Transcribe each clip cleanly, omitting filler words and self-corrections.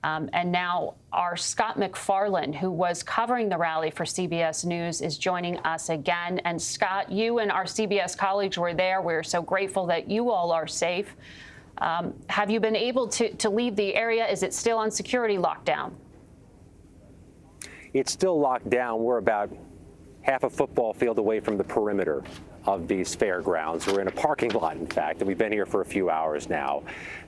And now our Scott Macfarlane, who was covering the rally for CBS News, is joining us again. And Scott, you and our CBS colleagues were there. We're so grateful that you all are safe. Have you been able to leave the area? Is it still on security lockdown? It's still locked down. We're about half a football field away from the perimeter of these fairgrounds. We're in a parking lot, in fact, and we've been here for a few hours now.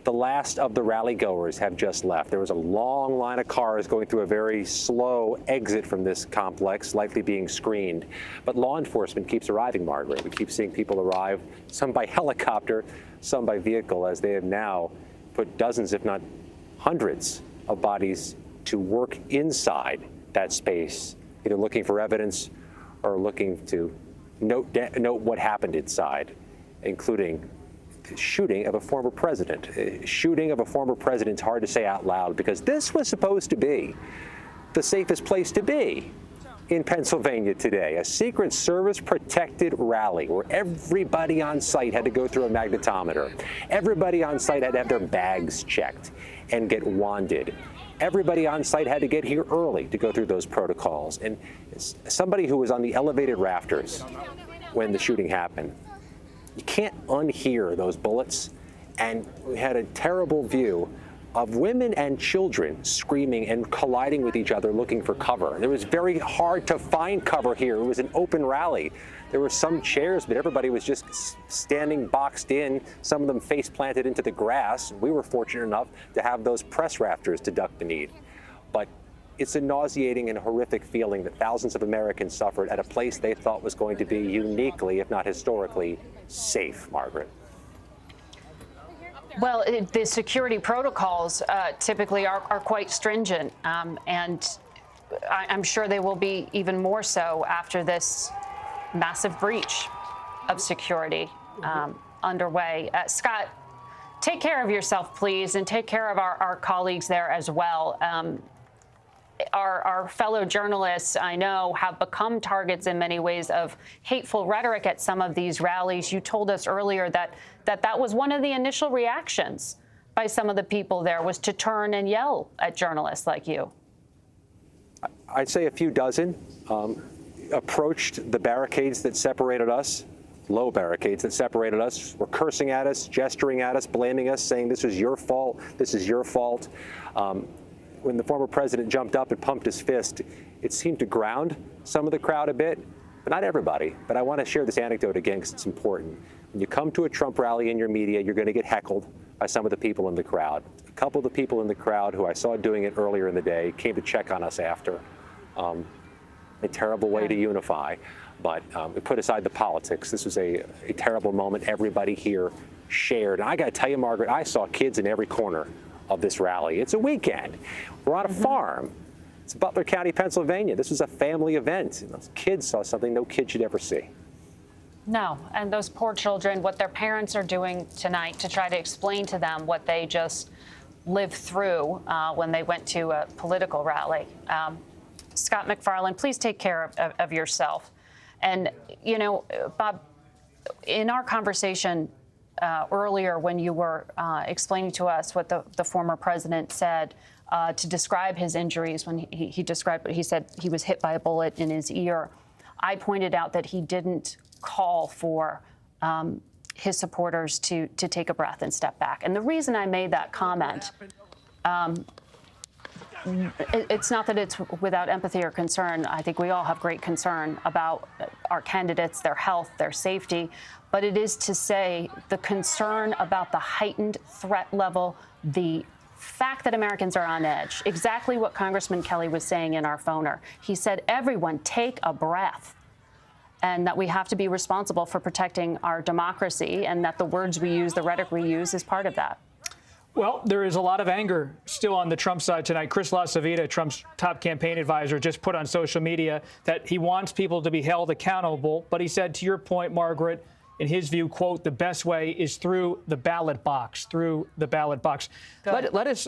The last of the rally goers have just left. There was a long line of cars going through a very slow exit from this complex, likely being screened. But law enforcement keeps arriving, Margaret. We keep seeing people arrive, some by helicopter, some by vehicle, as they have now put dozens, if not hundreds, of bodies to work inside that space, either looking for evidence or looking to note what happened inside, including the shooting of a former president. Shooting of a former president's hard to say out loud because this was supposed to be the safest place to be in Pennsylvania today, a Secret Service protected rally where everybody on site had to go through a magnetometer. Everybody on site had to have their bags checked and get wanded. Everybody on site had to get here early to go through those protocols. And somebody who was on the elevated rafters when the shooting happened, you can't unhear those bullets. And we had a terrible view of women and children screaming and colliding with each other looking for cover. It was very hard to find cover here. It was an open rally. There were some chairs, but everybody was just standing boxed in, some of them face planted into the grass. We were fortunate enough to have those press rafters to duck beneath. But it's a nauseating and horrific feeling that thousands of Americans suffered at a place they thought was going to be uniquely, if not historically, safe, Margaret. Well, the security protocols typically are quite stringent, and I'm sure they will be even more so after this massive breach of security underway. Scott, take care of yourself, please, and take care of our colleagues there as well. Our fellow journalists, I know, have become targets in many ways of hateful rhetoric at some of these rallies. You told us earlier that was one of the initial reactions by some of the people there, was to turn and yell at journalists like you. I'd say a few dozen approached the barricades that separated us, low barricades that separated us, were cursing at us, gesturing at us, blaming us, saying this is your fault, this is your fault. When the former president jumped up and pumped his fist, it seemed to ground some of the crowd a bit, but not everybody. But I want to share this anecdote again because it's important. When you come to a Trump rally in your media, you're going to get heckled by some of the people in the crowd. A couple of the people in the crowd who I saw doing it earlier in the day came to check on us after. A terrible way to unify, but we put aside the politics. This was a terrible moment everybody here shared. And I got to tell you, Margaret, I saw kids in every corner of this rally. It's a weekend. We're on a farm. It's Butler County, Pennsylvania. This was a family event. And those kids saw something no kid should ever see. No, and those poor children, what their parents are doing tonight to try to explain to them what they just lived through when they went to a political rally. Scott Macfarlane, please take care of yourself. And, you know, Bob, in our conversation earlier when you were explaining to us what the former president said to describe his injuries, when he described what he said, he was hit by a bullet in his ear, I pointed out that he didn't call for his supporters to take a breath and step back. And the reason I made that comment, it's not that it's without empathy or concern. I think we all have great concern about our candidates, their health, their safety. But it is to say the concern about the heightened threat level, the fact that Americans are on edge, exactly what Congressman Kelly was saying in our phoner. He said, everyone take a breath, and that we have to be responsible for protecting our democracy, and that the words we use, the rhetoric we use, is part of that. Well, there is a lot of anger still on the Trump side tonight. Chris LaCivita, Trump's top campaign advisor, just put on social media that he wants people to be held accountable. But he said, to your point, Margaret, in his view, quote, the best way is through the ballot box, through the ballot box. Let us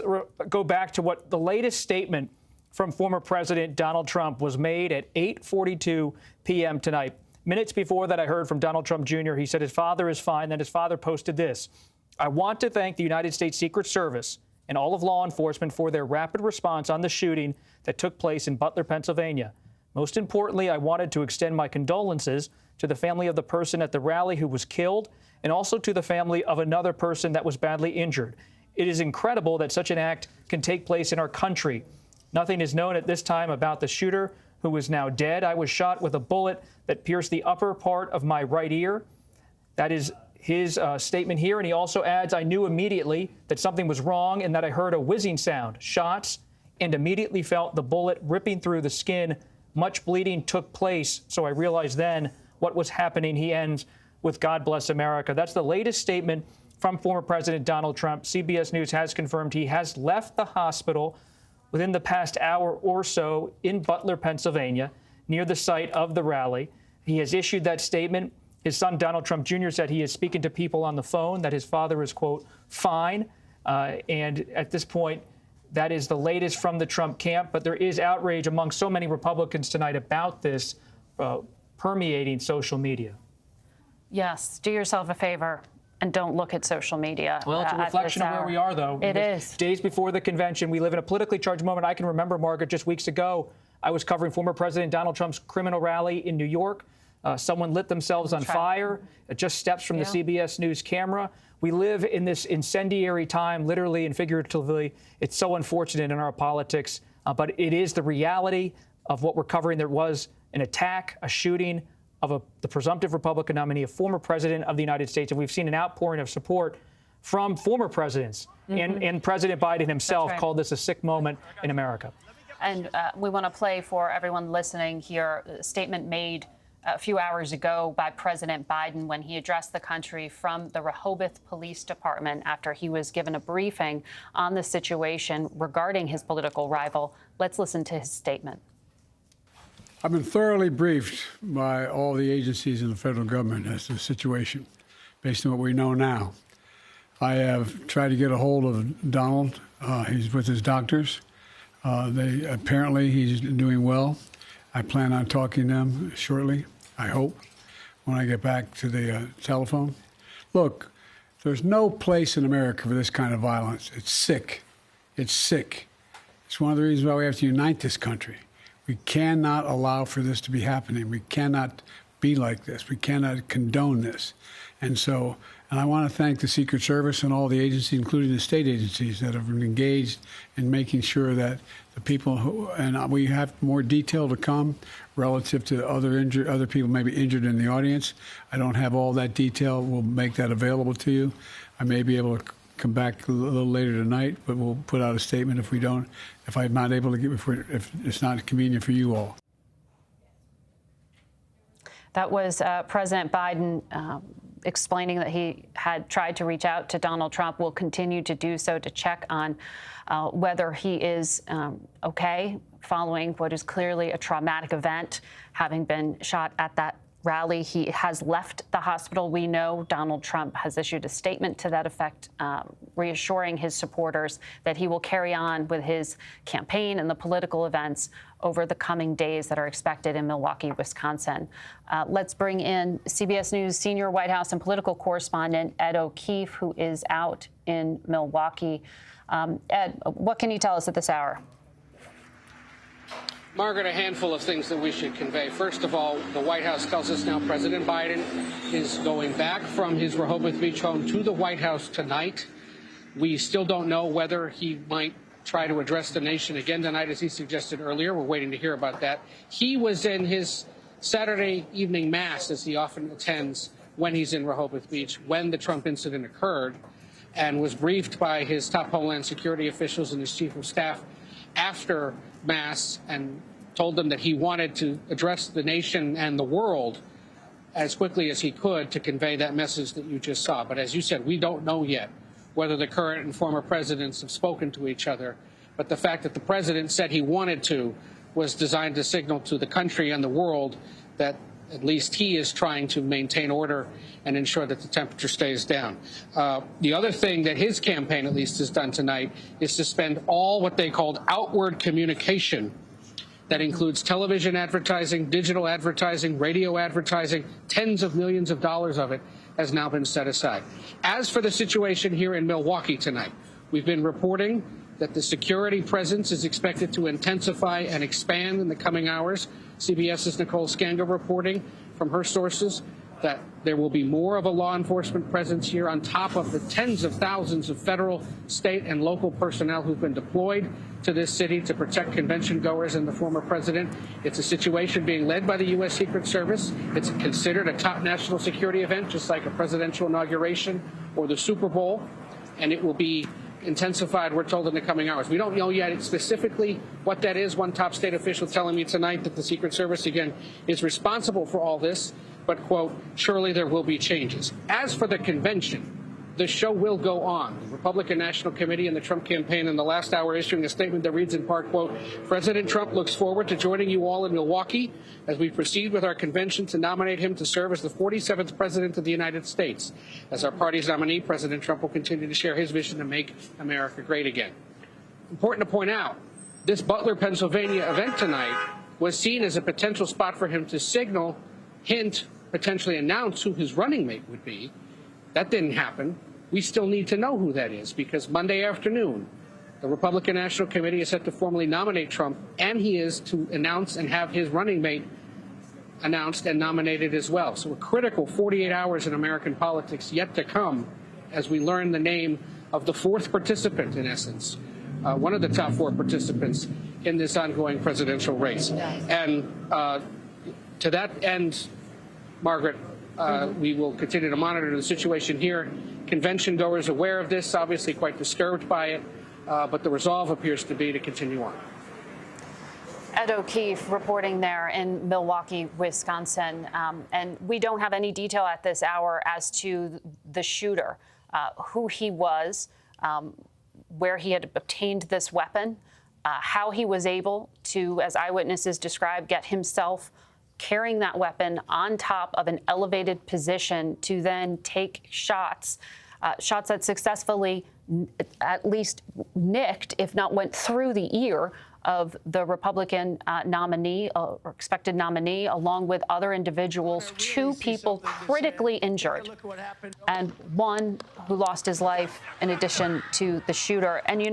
go back to what the latest statement from former President Donald Trump was made at 8:42 p.m. tonight. Minutes before that, I heard from Donald Trump Jr. He said his father is fine. Then his father posted this: I want to thank the United States Secret Service and all of law enforcement for their rapid response on the shooting that took place in Butler, Pennsylvania. Most importantly, I wanted to extend my condolences to the family of the person at the rally who was killed, and also to the family of another person that was badly injured. It is incredible that such an act can take place in our country. Nothing is known at this time about the shooter, who is now dead. I was shot with a bullet that pierced the upper part of my right ear. That is his statement here. And he also adds, I knew immediately that something was wrong and that I heard a whizzing sound, shots, and immediately felt the bullet ripping through the skin. Much bleeding took place, so I realized then what was happening. He ends with God bless America. That's the latest statement from former President Donald Trump. CBS News has confirmed he has left the hospital within the past hour or so in Butler, Pennsylvania, near the site of the rally. He has issued that statement. His son, Donald Trump Jr., said he is speaking to people on the phone, that his father is, quote, fine. And at this point, that is the latest from the Trump camp. But there is outrage among so many Republicans tonight about this permeating social media. Yes, do yourself a favor and don't look at social media. Well, it's a reflection of where we are, though. It is. Days before the convention, we live in a politically charged moment. I can remember, Margaret, just weeks ago, I was covering former President Donald Trump's criminal rally in New York. Someone lit themselves on fire, just steps from the CBS News camera. We live in this incendiary time, literally and figuratively. It's so unfortunate in our politics, but it is the reality of what we're covering. There was an attack, a shooting of the presumptive Republican nominee, a former president of the United States, and we've seen an outpouring of support from former presidents. And President Biden himself called this a sick moment in America. And we want to play for everyone listening here a statement made a few hours ago by President Biden when he addressed the country from the Rehoboth Police Department after he was given a briefing on the situation regarding his political rival. Let's listen to his statement. I've been thoroughly briefed by all the agencies in the federal government as to the situation, based on what we know now. I have tried to get a hold of Donald. He's with his doctors. Apparently he's doing well. I plan on talking to them shortly, I hope, when I get back to the telephone. Look, there's no place in America for this kind of violence. It's sick. It's sick. It's one of the reasons why we have to unite this country. We cannot allow for this to be happening. We cannot be like this. We cannot condone this. And I want to thank the Secret Service and all the agencies, including the state agencies, that have been engaged in making sure that the people and we have more detail to come relative to other people maybe injured in the audience. I don't have all that detail. We'll make that available to you. I may be able to come back a little later tonight, but we'll put out a statement if I'm not able to if it's not convenient for you all. That was President Biden explaining that he had tried to reach out to Donald Trump, will continue to do so to check on whether he is okay following what is clearly a traumatic event, having been shot at that rally. He has left the hospital. We know Donald Trump has issued a statement to that effect, reassuring his supporters that he will carry on with his campaign and the political events over the coming days that are expected in Milwaukee, Wisconsin. Let's bring in CBS News senior White House and political correspondent Ed O'Keefe, who is out in Milwaukee. Ed, what can you tell us at this hour? Margaret, a handful of things that we should convey. First of all, the White House tells us now President Biden is going back from his Rehoboth Beach home to the White House tonight. We still don't know whether he might try to address the nation again tonight, as he suggested earlier. We're waiting to hear about that. He was in his Saturday evening mass, as he often attends when he's in Rehoboth Beach, when the Trump incident occurred, and was briefed by his top Homeland Security officials and his chief of staff after Mass, and told them that he wanted to address the nation and the world as quickly as he could to convey that message that you just saw. But as you said, we don't know yet whether the current and former presidents have spoken to each other. But the fact that the president said he wanted to was designed to signal to the country and the world that at least he is trying to maintain order and ensure that the temperature stays down. The other thing that his campaign at least has done tonight is suspend all what they called outward communication. That includes television advertising, digital advertising, radio advertising. Tens of millions of dollars of it has now been set aside. As for the situation here in Milwaukee tonight, We've been reporting that the security presence is expected to intensify and expand in the coming hours. CBS's Nicole Scango reporting from her sources that there will be more of a law enforcement presence here on top of the tens of thousands of federal, state, and local personnel who've been deployed to this city to protect convention goers and the former president. It's a situation being led by the U.S. Secret Service. It's considered a top national security event, just like a presidential inauguration or the Super Bowl, and it will be intensified, we're told, in the coming hours. We don't know yet specifically what that is. One top state official telling me tonight that the Secret Service, again, is responsible for all this, but, quote, surely there will be changes. As for the convention, the show will go on. The Republican National Committee and the Trump campaign in the last hour issuing a statement that reads in part, quote, President Trump looks forward to joining you all in Milwaukee as we proceed with our convention to nominate him to serve as the 47th President of the United States. As our party's nominee, President Trump will continue to share his vision to make America great again. Important to point out, this Butler, Pennsylvania event tonight was seen as a potential spot for him to signal, hint, potentially announce who his running mate would be. That didn't happen. We still need to know who that is because Monday afternoon, the Republican National Committee is set to formally nominate Trump, and he is to announce and have his running mate announced and nominated as well. So a critical 48 hours in American politics yet to come as we learn the name of the fourth participant, in essence, one of the top four participants in this ongoing presidential race. And to that end, Margaret, we will continue to monitor the situation here. Convention goers aware of this, obviously quite disturbed by it, but the resolve appears to be to continue on. Ed O'Keefe reporting there in Milwaukee, Wisconsin. And we don't have any detail at this hour as to the shooter, who he was, where he had obtained this weapon, how he was able to, as eyewitnesses described, get himself carrying that weapon on top of an elevated position to then take shots, shots that successfully at least nicked, if not went through the ear of the Republican nominee or expected nominee, along with other individuals, two people critically injured, and one who lost his life in addition to the shooter. And, you know,